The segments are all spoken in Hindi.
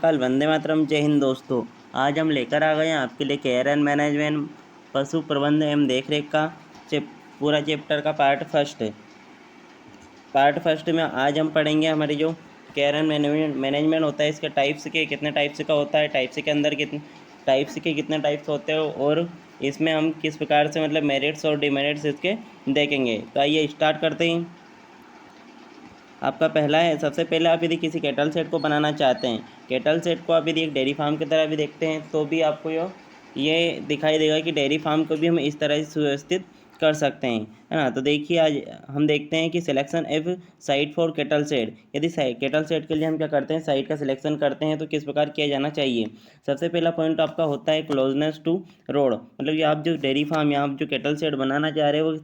नमस्कार, वंदे मातरम, जय हिंद दोस्तों। आज हम लेकर आ गए हैं आपके लिए केयर एंड मैनेजमेंट पशु प्रबंधन एवं देखरेख का पूरा चैप्टर का पार्ट फर्स्ट में आज हम पढ़ेंगे हमारी जो केयर एंड मैनेजमेंट होता है, इसके टाइप्स के कितने टाइप्स का होता है, टाइप्स के अंदर कितने टाइप्स होते हैं और इसमें हम किस प्रकार से मतलब मेरिट्स और डिमेरिट्स इसके देखेंगे। तो आइए स्टार्ट करते हैं। आपका पहला है, सबसे पहले आप यदि किसी कैटल सेट को बनाना चाहते हैं, कैटल सेट को आप यदि एक डेयरी फार्म की तरह भी देखते हैं तो भी आपको ये दिखाई देगा कि डेयरी फार्म को भी हम इस तरह से सुव्यवस्थित कर सकते हैं, है ना। तो देखिए आज हम देखते हैं कि selection F site for cattle set. यदि कैटल सेट के लिए हम क्या करते हैं, साइट का सिलेक्शन करते हैं तो किस प्रकार किया जाना चाहिए। सबसे पहला पॉइंट आपका होता है क्लोजनेस टू रोड, मतलब कि आप जो डेयरी फार्म या आप जो कैटल सेट बनाना चाह रहे हो वो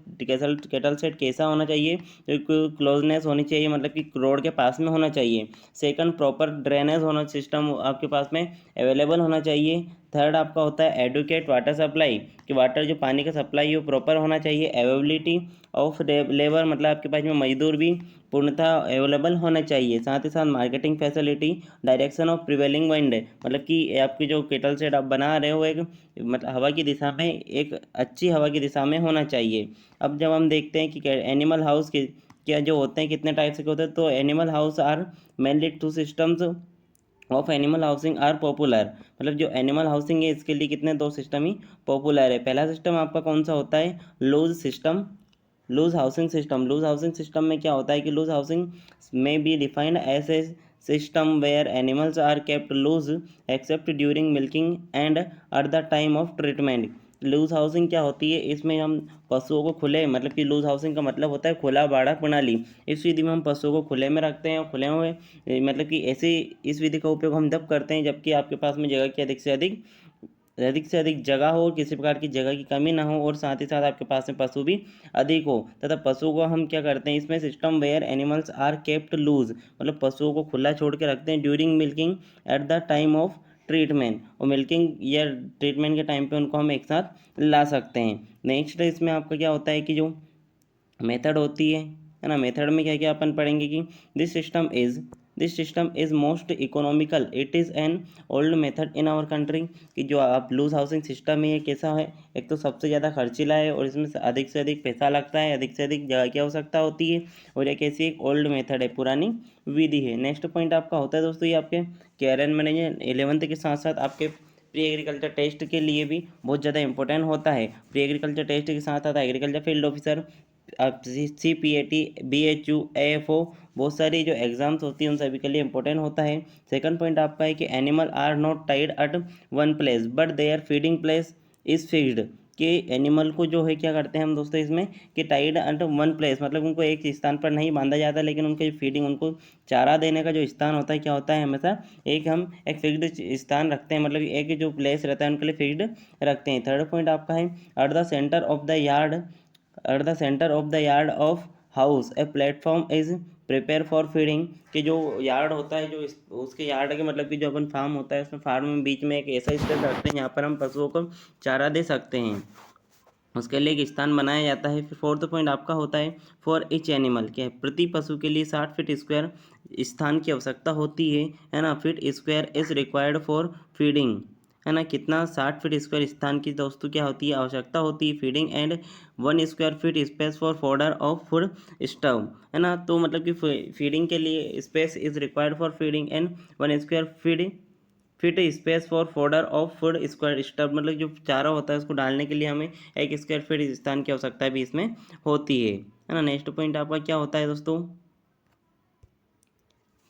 कैटल सेट कैसा होना चाहिए, तो क्लोजनेस होनी चाहिए, मतलब कि रोड के पास में होना चाहिए। सेकंड, प्रॉपर ड्रेनेज होना सिस्टम आपके पास में अवेलेबल होना चाहिए। थर्ड आपका होता है एडुकेट वाटर सप्लाई, कि वाटर जो पानी का सप्लाई हो प्रॉपर होना चाहिए। अवेलेबिलिटी ऑफ लेबर, मतलब आपके पास में मजदूर भी पूर्णतः अवेलेबल होना चाहिए। साथ ही साथ marketing facility, direction of prevailing wind, मतलब कि आपकी जो केटल सेट आप बना रहे हो एक मतलब हवा की दिशा में, एक अच्छी हवा की दिशा में होना चाहिए। अब जब हम देखते हैं कि एनिमल हाउस के क्या जो होते हैं कितने टाइप्स के होते हैं, तो animal house are mainly two systems of animal housing are popular, मतलब जो एनिमल हाउसिंग है इसके लिए कितने दो सिस्टम ही पॉपुलर है। पहला सिस्टम आपका कौन सा होता है, loose system, loose housing system. Loose housing system में क्या होता है कि लूज हाउसिंग में be defined as a system where animals are kept loose except during milking and at the time of treatment. Loose housing क्या होती है, इसमें हम पशुओं को खुले, मतलब कि लूज हाउसिंग का मतलब होता है खुला बाड़ा प्रणाली। इस विधि में हम पशुओं को खुले में रखते हैं और खुले हुए मतलब कि ऐसे इस विधि का उपयोग हम तब करते हैं जबकि आपके पास में जगह की अधिक से अधिक जगह हो, किसी प्रकार की जगह की कमी ना हो और साथ ही साथ आपके पास में पशु भी अधिक हो। तथा पशुओं को हम क्या करते हैं, इसमें system where animals are kept loose, मतलब पशुओं को खुला छोड़ के रखते हैं during milking at the time of treatment, और मिल्किंग या ट्रीटमेंट के टाइम पे उनको हम एक साथ ला सकते हैं। नेक्स्ट इसमें आपका क्या होता है कि जो मेथड होती है ना, मेथड में क्या क्या अपन पढ़ेंगे कि this system is most economical, it is an old method in our country, कि जो आप लूज हाउसिंग सिस्टम है ये कैसा है, एक तो सबसे ज़्यादा खर्चीला है और इसमें से अधिक पैसा लगता है, अधिक से अधिक जगह की आवश्यकता होती है और ये कैसी एक ओल्ड मेथड है, पुरानी विधि है। नेक्स्ट पॉइंट आपका होता है दोस्तों ये आपके केयर एंड मैनेजमेंट 11th के साथ साथ आपके प्री एग्रीकल्चर टेस्ट के लिए भी बहुत ज़्यादा इंपॉर्टेंट होता है। प्री एग्रीकल्चर टेस्ट के साथ साथ agriculture field officer, CPAT, BHU, AFO, बहुत सारी जो एग्जाम्स होती हैं उन सभी के लिए इंपॉर्टेंट होता है। सेकंड पॉइंट आपका है कि animal are not tied at one place but their feeding place is fixed, कि एनिमल को जो है क्या करते हैं हम दोस्तों इसमें कि टाइड एट वन प्लेस, मतलब उनको एक स्थान पर नहीं बांधा जाता, लेकिन उनके फीडिंग, उनको चारा देने का जो स्थान होता है क्या होता है, हमेशा हम एक फिक्स्ड स्थान रखते हैं, मतलब एक जो प्लेस रहता है उनके लिए फिक्स्ड रखते हैं। थर्ड पॉइंट आपका है at the centre of the yard, at the centre of the yard of house a platform is prepare for feeding, कि जो यार्ड होता है जो उसके यार्ड के मतलब कि जो अपन फार्म होता है उसमें फार्म में बीच में एक ऐसा स्पेस रखते हैं जहाँ पर हम पशुओं को चारा दे सकते हैं, उसके लिए एक स्थान बनाया जाता है। फिर फोर्थ पॉइंट आपका होता है फॉर ईच एनिमल, क्या है प्रति पशु के लिए 60 फीट स्क्वायर स्थान की आवश्यकता होती है ना। Feet square is required for feeding, है ना, कितना 60 फीट स्क्वायर स्थान की दोस्तों क्या होती है, आवश्यकता होती है feeding, and 1 square feet space for fodder of food stove, है ना। तो मतलब कि फीडिंग के लिए space is required for feeding and 1 square feet space for fodder of food square stuff, मतलब जो चारा होता है उसको डालने के लिए हमें 1 स्क्वायर फीट स्थान की आवश्यकता भी इसमें होती है ना। नेक्स्ट पॉइंट आपका क्या होता है दोस्तों,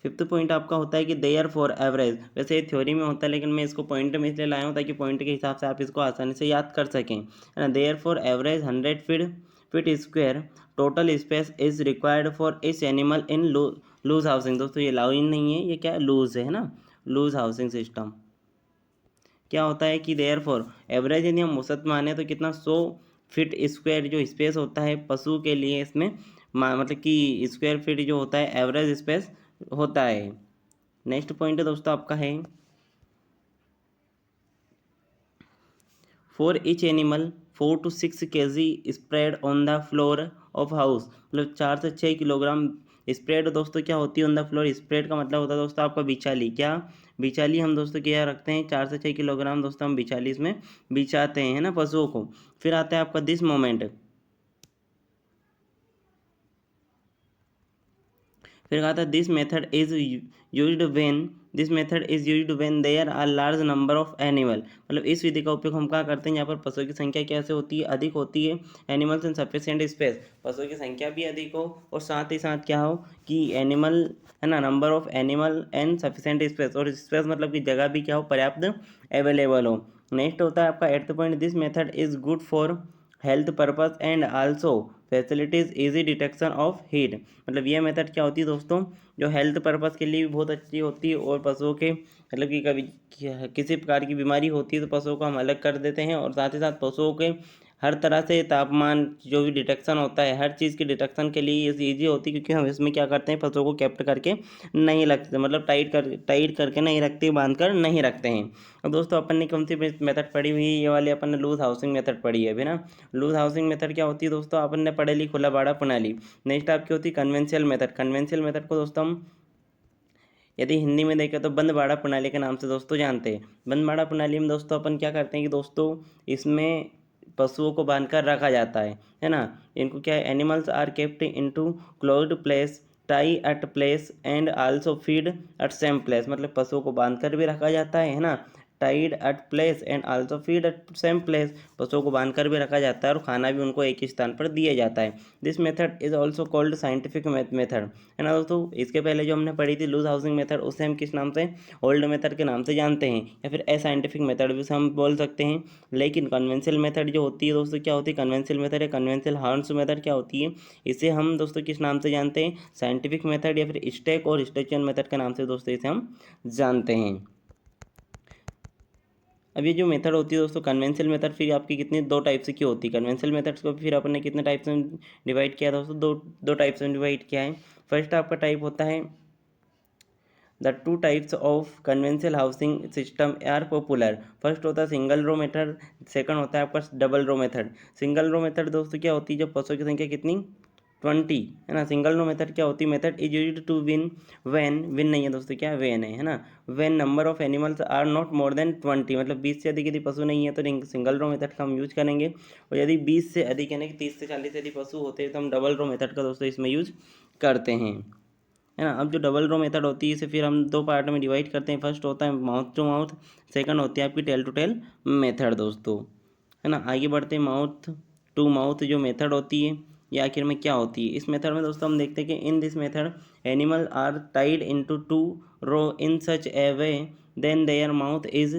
फिफ्थ पॉइंट आपका होता है कि देयर फॉर एवरेज, वैसे ये थ्योरी में होता है लेकिन मैं इसको पॉइंट में इसलिए लाया हूँ ताकि पॉइंट के हिसाब से आप इसको आसानी से याद कर सकें, है ना। Therefore average 100 feet square total space is required for इस एनिमल इन लूज हाउसिंग। दोस्तों ये लाइन नहीं है, ये क्या है, लूज है ना, लूज हाउसिंग सिस्टम। क्या होता है कि देयर फॉर एवरेज यदि हम औसत माने तो कितना 100 फीट स्क्वायर जो स्पेस होता है पशु के लिए इसमें मतलब कि स्क्वायर फीट जो होता है एवरेज स्पेस होता है। नेक्स्ट पॉइंट है दोस्तों आपका है for each animal 4 to 6 kg spread on the floor of house, मतलब 4 से 6 किलोग्राम स्प्रेड दोस्तों क्या होती है ऑन द फ्लोर। स्प्रेड का मतलब होता है दोस्तों आपका बिछाली, क्या बिचाली हम दोस्तों क्या रखते हैं 4 से 6 किलोग्राम दोस्तों हम बिचाली इसमें बिछाते हैं, है ना, पशुओं को। फिर आता है आपका दिस मोमेंट। फिर कहा था this method is used when this method is used when there are large number of animal. मतलब इस विधि का उपयोग हम क्या करते हैं, यहाँ पर पशुओं की संख्या कैसे होती है, अधिक होती है, एनिमल्स इन सफिशिएंट स्पेस, पशुओं की संख्या भी अधिक हो और साथ ही साथ क्या हो कि एनिमल, है ना, number of animal and sufficient space, और स्पेस मतलब कि जगह भी क्या हो, पर्याप्त अवेलेबल हो। नेक्स्ट होता है आपका at the point this method is good for health purpose and also facilities easy detection of heat. मतलब ये मेथड क्या होती है दोस्तों, जो हेल्थ पर्पस के लिए भी बहुत अच्छी होती है, और पशुओं के मतलब कि कभी किसी प्रकार की बीमारी होती है तो पशुओं को हम अलग कर देते हैं, और साथ ही साथ पशुओं के हर तरह से तापमान जो भी डिटेक्शन होता है, हर चीज़ की डिटेक्शन के लिए ये ईजी होती है, क्योंकि हम इसमें क्या करते हैं, पशुओं को कैप्ट करके नहीं रखते, मतलब टाइट करके नहीं रखते, बांध कर नहीं रखते हैं। और दोस्तों अपन ने कौन सी मेथड पढ़ी हुई है, ये वाली अपन ने लूज हाउसिंग मेथड पढ़ी है अभी ना। लूज हाउसिंग मेथड क्या होती है दोस्तों, अपन ने पढ़े ली खुला बाड़ा प्रणाली। नेक्स्ट आपकी होती है कन्वेंशियल मेथड। कन्वेंशियल मेथड को दोस्तों हम यदि हिंदी में देखें तो बंद बाड़ा प्रणाली के नाम से दोस्तों जानते हैं। बंद बाड़ा प्रणाली में दोस्तों अपन क्या करते हैं कि दोस्तों इसमें पशुओं को बांधकर रखा जाता है ना। इनको क्या है, animals are kept into closed place, tie at place and also feed at same place. मतलब पशुओं को बांधकर भी रखा जाता है ना, tied at place and also feed at same place, पशुओं को बांधकर भी रखा जाता है और खाना भी उनको एक ही स्थान पर दिया जाता है। This method is also called scientific method, है ना दोस्तों। इसके पहले जो हमने पढ़ी थी लूज हाउसिंग मेथड, उसे हम किस नाम से, ओल्ड मेथड के नाम से जानते हैं, या फिर असाइंटिफिक मेथड भी उसे हम बोल सकते हैं। लेकिन कन्वेंशियल मेथड जो होती है दोस्तों, क्या होती है, कन्वेंशियल मेथड है, कन्वेंशियल हार्न्स मेथड क्या होती है, इसे हम दोस्तों किस नाम से जानते हैं, साइंटिफिक मेथड या फिर स्टेक और स्टेचन मेथड के नाम से दोस्तों इसे हम जानते हैं। अब ये जो मेथड होती है दोस्तों कन्वेंशियल मेथड, फिर आपकी कितनी दो टाइप से की होती है। कन्वेंशियल मेथड्स को फिर अपन ने कितने टाइप्स में डिवाइड किया दोस्तों, दो दो टाइप्स में डिवाइड किया है। फर्स्ट आपका टाइप होता है the two types of conventional housing system are popular. First होता है सिंगल रो मेथड, सेकंड होता है आपका double row method. Single row method दोस्तों क्या होती है, जब पशुओं की संख्या कितनी 20, है ना। सिंगल रो मेथड क्या होती है, method is used to win नहीं है दोस्तों, क्या वेन है ना, when number of animals are not more than 20। मतलब 20 से अधिक यदि पशु नहीं है तो सिंगल रो मेथड का हम यूज करेंगे, और यदि 20 से अधिक यानी कि 30 से 40 यदि पशु होते हैं तो हम डबल रो मेथड का दोस्तों इसमें यूज करते हैं, है ना। अब जो डबल रो मेथड होती है इसे फिर हम दो पार्ट में डिवाइड करते हैं। फर्स्ट होता है माउथ टू माउथ, सेकंड होती है आपकी टेल टू टेल मेथड दोस्तों, है ना। आगे बढ़ते हैं, माउथ टू माउथ जो मेथड होती है ये आखिर में क्या होती है। इस मेथड में दोस्तों हम देखते हैं कि in this method animal are tied into two row in such a way then their mouth is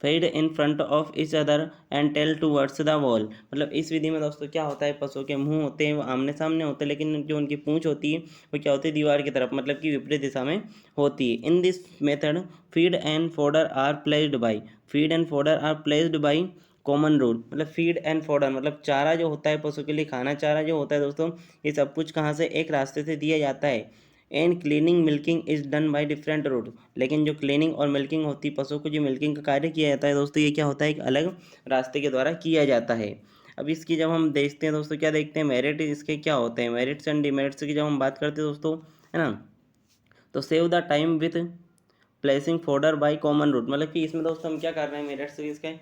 fed in front of each other and tail towards the wall. मतलब इस विधि में दोस्तों क्या होता है, पशुओं के मुंह होते हैं वो आमने सामने होते हैं, लेकिन जो उनकी पूंछ होती है वो क्या होती है, दीवार की तरफ, मतलब कि विपरीत दिशा में होती है। In this method feed and fodder are placed by feed and fodder are placed by common rule. मतलब फीड एंड फोडर मतलब चारा जो होता है पशु के लिए, खाना चारा जो होता है दोस्तों, ये सब कुछ कहाँ से, एक रास्ते से दिया जाता है। And cleaning milking is done by different route. लेकिन जो क्लीनिंग और मिल्किंग होती है, पशुओं को जो मिल्किंग का कार्य किया जाता है दोस्तों, ये क्या होता है, एक अलग रास्ते के द्वारा किया जाता है। अब इसकी जब हम देखते हैं दोस्तों, क्या देखते हैं, मेरिट इसके क्या होते हैं, मेरिट्स एंड डिमेरिट्स की जब हम बात करते हैं दोस्तों, है ना, तो save the time with placing fodder by common route. मतलब कि इसमें दोस्तों हम क्या कर रहे हैं, मेरिट्स इसके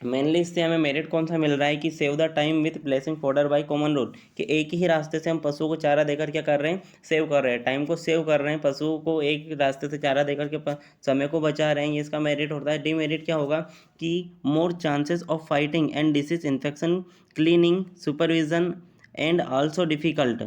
मेनली इससे हमें मेरिट कौन सा मिल रहा है कि save the time with placing fodder by common route, कि एक ही रास्ते से हम पशुओं को चारा देकर क्या कर रहे हैं, सेव कर रहे हैं, टाइम को सेव कर रहे हैं, पशुओं को एक रास्ते से चारा देकर के समय को बचा रहे हैं, ये इसका मेरिट होता है। डीमेरिट क्या होगा कि more chances of fighting and disease infection, cleaning supervision and also difficult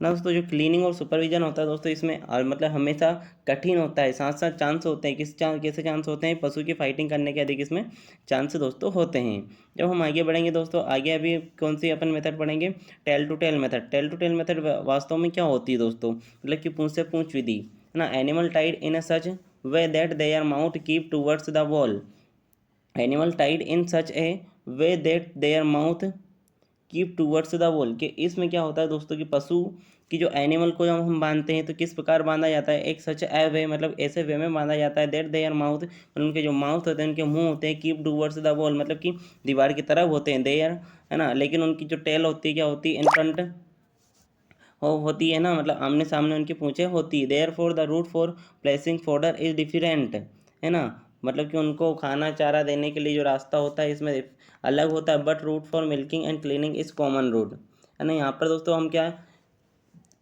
ना दोस्तों। जो क्लीनिंग और सुपरविजन होता है दोस्तों इसमें मतलब हमेशा कठिन होता है, साथ साथ चांस होते हैं, कैसे चांस होते हैं, पशु की फाइटिंग करने के अधिक इसमें चांस दोस्तों होते हैं। जब हम आगे बढ़ेंगे दोस्तों, आगे अभी कौन सी अपन मेथड पढ़ेंगे, tail to tail method. Tail to tail method वास्तव में क्या होती है दोस्तों, मतलब कि पूंछ से पूंछ विधि, है ना। Animal tied in a such way that their mouth keep towards the wall. Animal tied in such a way that their mouth keep towards the wall, कि इसमें क्या होता है दोस्तों कि पशु की जो एनिमल को जब हम बांधते हैं तो किस प्रकार बांधा जाता है, एक सच ए वे मतलब ऐसे वे में बांधा जाता है, दैट देयर माउथ मतलब उनके जो माउथ होते हैं, उनके मुंह होते हैं, कीप टूवर्ड्स द वॉल मतलब कि दीवार की तरफ होते हैं, देयर, है ना। लेकिन उनकी जो टेल होती है क्या होती है, इन फ्रंट हो होती है ना, मतलब आमने सामने उनकी पूंछें होती है। Therefore the route for placing fodder is different, है ना, मतलब कि उनको खाना चारा देने के लिए जो रास्ता होता है इसमें अलग होता है। But route for milking and cleaning is common route, है ना। यहाँ पर दोस्तों हम क्या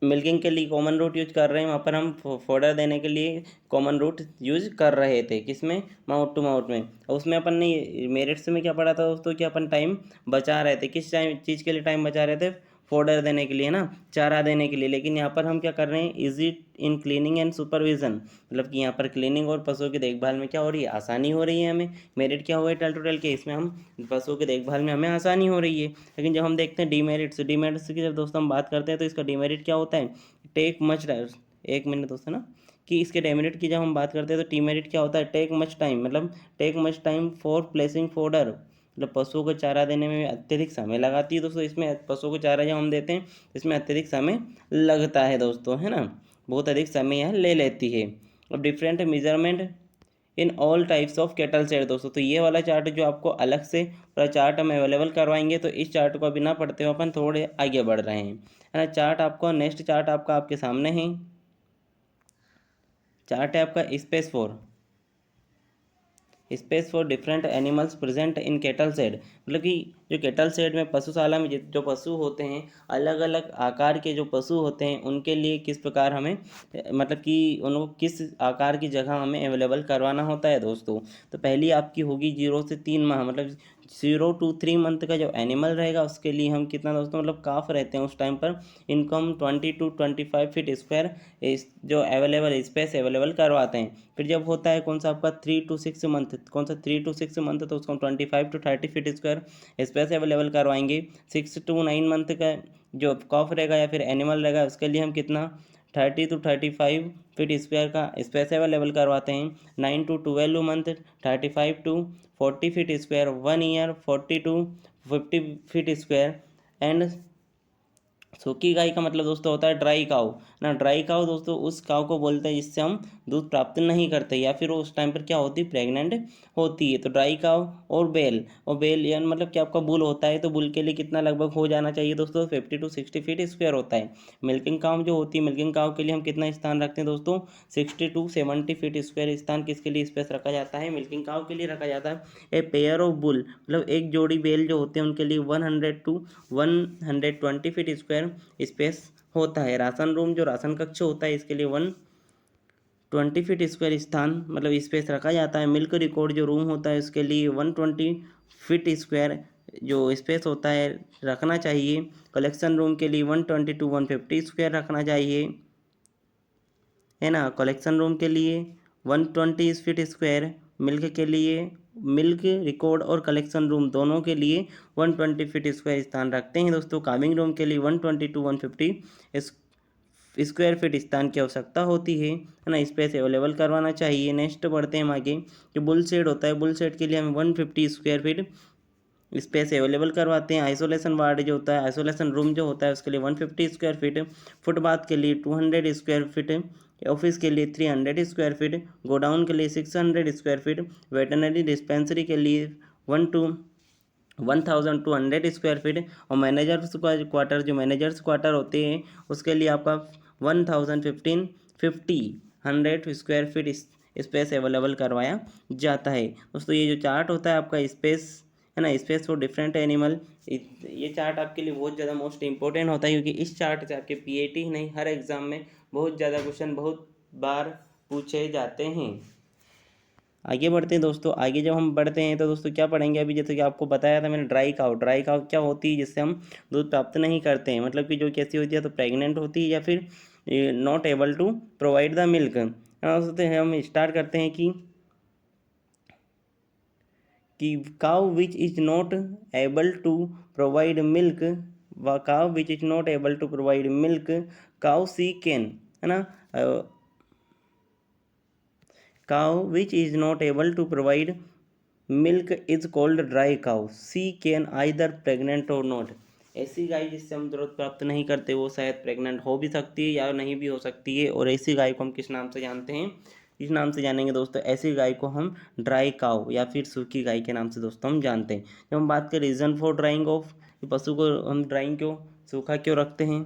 मिल्किंग के लिए कॉमन रूट यूज कर रहे हैं, वहाँ पर हम फॉडर देने के लिए कॉमन रूट यूज कर रहे थे। किसमें, माउथ टू माउथ में। और उसमें अपन ने मेरिट्स में क्या पढ़ा था दोस्तों कि अपन टाइम बचा रहे थे। किस टाइम चीज़ के लिए टाइम बचा रहे थे, फॉडर देने के लिए ना, चारा देने के लिए। लेकिन यहाँ पर हम क्या कर रहे हैं, easy in cleaning and supervision, मतलब कि यहाँ पर क्लीनिंग और पशुओं की देखभाल में क्या हो रही है, आसानी हो रही है हमें। मेरिट क्या हुआ है 12 to 12 के, इसमें हम पशुओं की देखभाल में हमें आसानी हो रही है। लेकिन जब हम देखते हैं डीमेरिट्स, डीमेरिट्स की जब दोस्तों हम बात करते हैं तो इसका डीमेरिट क्या होता है, टेक मच, एक मिनट दोस्तों ना, कि इसके डेमेरिट की जब हम बात करते हैं तो डीमेरिट क्या होता है, टेक मच टाइम, मतलब take much time for placing fodder, मतलब पशुओं को चारा देने में अत्यधिक समय लगाती है दोस्तों। इसमें पशुओं को चारा जब हम देते हैं इसमें अत्यधिक समय लगता है दोस्तों, है ना, बहुत अधिक समय यह ले लेती है। अब different measurement in all types of cattle set दोस्तों, तो ये वाला चार्ट जो आपको अलग से पूरा चार्ट हम अवेलेबल करवाएंगे, तो इस चार्ट को अभी ना पढ़ते हुए अपन थोड़े आगे बढ़ रहे हैं, है ना। चार्ट आपको, नेक्स्ट चार्ट आपका आपके सामने है। चार्ट है आपका space for different animals present in cattle shed, मतलब कि जो कैटल शेड में पशुशाला में जो पशु होते हैं, अलग अलग आकार के जो पशु होते हैं उनके लिए किस प्रकार हमें, मतलब कि उनको किस आकार की जगह हमें अवेलेबल करवाना होता है दोस्तों। तो पहली आपकी होगी 0 से 3 माह, मतलब 0 to 3 मंथ का जो एनिमल रहेगा उसके लिए हम कितना दोस्तों, मतलब काफ रहते हैं उस टाइम पर, इनको हम 20 to 25 फीट स्क्वायर इस जो अवेलेबल स्पेस अवेलेबल करवाते हैं। फिर जब होता है कौन सा आपका 3 to 6 मंथ, कौन सा 3 to 6 मंथ, तो उसको 25 to 30 feet square space available करवाएंगे। 6 to 9 मंथ का जो कॉफ रहेगा या फिर एनिमल रहेगा उसके लिए हम कितना 30 to 35 फीट स्क्वायर का स्पेस अवेलेबल करवाते हैं। 9 to 12 month 35 to 40 feet square, 1 year 40 to 50 feet square. And सूखी गाय का मतलब दोस्तों होता है ड्राई काऊ ना। ड्राई काऊ दोस्तों उस काऊ को बोलते हैं जिससे हम दूध प्राप्त नहीं करते या फिर वो उस टाइम पर क्या होती है, प्रेग्नेंट होती है। तो ड्राई काऊ और बेल यानी मतलब कि आपका बुल होता है, तो बुल के लिए कितना लगभग हो जाना चाहिए दोस्तों, 50 to 60 फीट स्क्वायर होता है। मिल्किंग काऊ जो होती है, मिल्किंग काऊ के लिए हम कितना स्थान रखते हैं दोस्तों, 60 to 70 फीट स्क्वायर स्थान किसके लिए स्पेस रखा जाता है, मिल्किंग काऊ के लिए रखा जाता है। ए पेयर ऑफ बुल, मतलब एक जोड़ी बेल जो होते हैं उनके लिए 100 to 120 फीट स्क्वायर स्पेस होता है। राशन रूम जो राशन कक्ष होता है इसके लिए 120 फीट स्क्वायर स्थान मतलब स्पेस रखा जाता है। मिल्क रिकॉर्ड जो रूम होता है उसके लिए 120 फीट स्क्वायर जो स्पेस होता है रखना चाहिए। कलेक्शन रूम के लिए 120 to 150 स्क्वायर रखना चाहिए, है ना। कलेक्शन रूम के लिए 120 फीट स्क्वायर, मिल्क के लिए, मिल्क रिकॉर्ड और कलेक्शन रूम दोनों के लिए 120 फीट स्क्वायर स्थान रखते हैं दोस्तों। कामिंग रूम के लिए 120 to 150 स्क्वायर फीट स्थान की आवश्यकता होती है ना, स्पेस अवेलेबल करवाना चाहिए। नेक्स्ट बढ़ते हैं हम आगे। जो बुल शेड होता है, बुल शेड के लिए हम 150 स्क्वायर फीट स्पेस अवेलेबल करवाते हैं। आइसोलेशन वार्ड जो होता है, आइसोलेशन रूम जो होता है उसके लिए 150 स्क्वायर फीट, फुटबाथ के लिए 200 स्क्वायर फीट, ऑफिस के लिए 300 स्क्वायर फीट, गोडाउन के लिए 600 स्क्वायर फीट, वेटनरी डिस्पेंसरी के लिए 1200 स्क्वायर फीट, और मैनेजर्स क्वार्टर जो मैनेजर्स क्वार्टर होते हैं उसके लिए आपका 1000 स्क्वायर फीट स्पेस अवेलेबल करवाया जाता है दोस्तों। ये जो चार्ट होता है आपका स्पेस, है ना, स्पेस फॉर डिफरेंट एनिमल, ये चार्ट आपके लिए बहुत ज़्यादा मोस्ट इंपॉर्टेंट होता है, क्योंकि इस चार्ट से आपके पीएटी नहीं हर एग्ज़ाम में बहुत ज़्यादा क्वेश्चन बहुत बार पूछे जाते हैं। आगे बढ़ते हैं दोस्तों। आगे जब हम बढ़ते हैं तो दोस्तों क्या पढ़ेंगे, अभी जैसे कि आपको बताया था मैंने ड्राई काउ। ड्राई काउ क्या होती है, जिससे हम दूध प्राप्त नहीं करते हैं, मतलब कि जो कैसी होती है, तो प्रेग्नेंट होती है या फिर not able to provide the milk. दोस्तों हम स्टार्ट करते हैं कि cow which is not able to provide milk, व cow which is not able to provide milk, cow she can, है ना, cow which is not able to provide milk is called dry cow, she can either pregnant और नॉट। ऐसी गाय जिससे हम दूध प्राप्त नहीं करते वो शायद प्रेग्नेंट हो भी सकती है या नहीं भी हो सकती है। और ऐसी गाय को हम किस नाम से जानते हैं, इस नाम से जानेंगे दोस्तों, ऐसी गाय को हम ड्राई काउ या फिर सूखी गाय के नाम से दोस्तों हम जानते हैं। जब हम बात करें रीज़न फॉर ड्राइंग ऑफ, पशु को हम ड्राइंग क्यों, सूखा क्यों रखते हैं,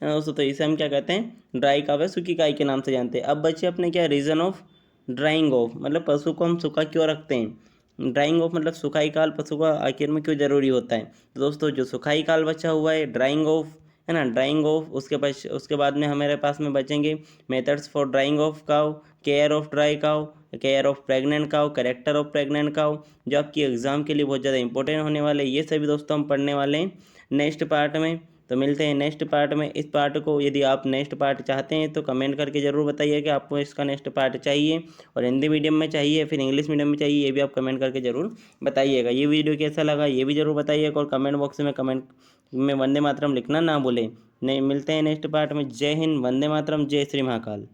है ना दोस्तों। तो इसे हम क्या कहते हैं, ड्राई काव या सूखी काई के नाम से जानते हैं। अब बच्चे अपने क्या रीज़न ऑफ ड्राइंग ऑफ, मतलब पशु को हम सूखा क्यों रखते हैं। ड्राइंग ऑफ मतलब सुखाई काल पशु का आखिर में क्यों जरूरी होता है। तो दोस्तों जो सुखाई काल बचा हुआ है ड्राइंग ऑफ, है ना, ड्राइंग ऑफ, उसके बाद में हमारे पास में बचेंगे methods for drying of cow, care of dry cow, care of pregnant cow, character of pregnant cow, जो आपकी एग्जाम के लिए बहुत ज़्यादा इंपॉर्टेंट होने वाले, ये सभी दोस्तों हम पढ़ने वाले हैं नेक्स्ट पार्ट में। तो मिलते हैं नेक्स्ट पार्ट में। इस पार्ट को यदि आप नेक्स्ट पार्ट चाहते हैं तो कमेंट करके ज़रूर बताइए कि आपको इसका नेक्स्ट पार्ट चाहिए, और हिंदी मीडियम में चाहिए फिर इंग्लिश मीडियम में चाहिए, ये भी आप कमेंट करके ज़रूर बताइएगा। ये वीडियो कैसा लगा ये भी ज़रूर बताइएगा, और कमेंट बॉक्स में कमेंट में वंदे मातरम लिखना ना भूलें। नहीं, मिलते हैं नेक्स्ट पार्ट में। जय हिंद, वंदे मातरम, जय श्री महाकाल।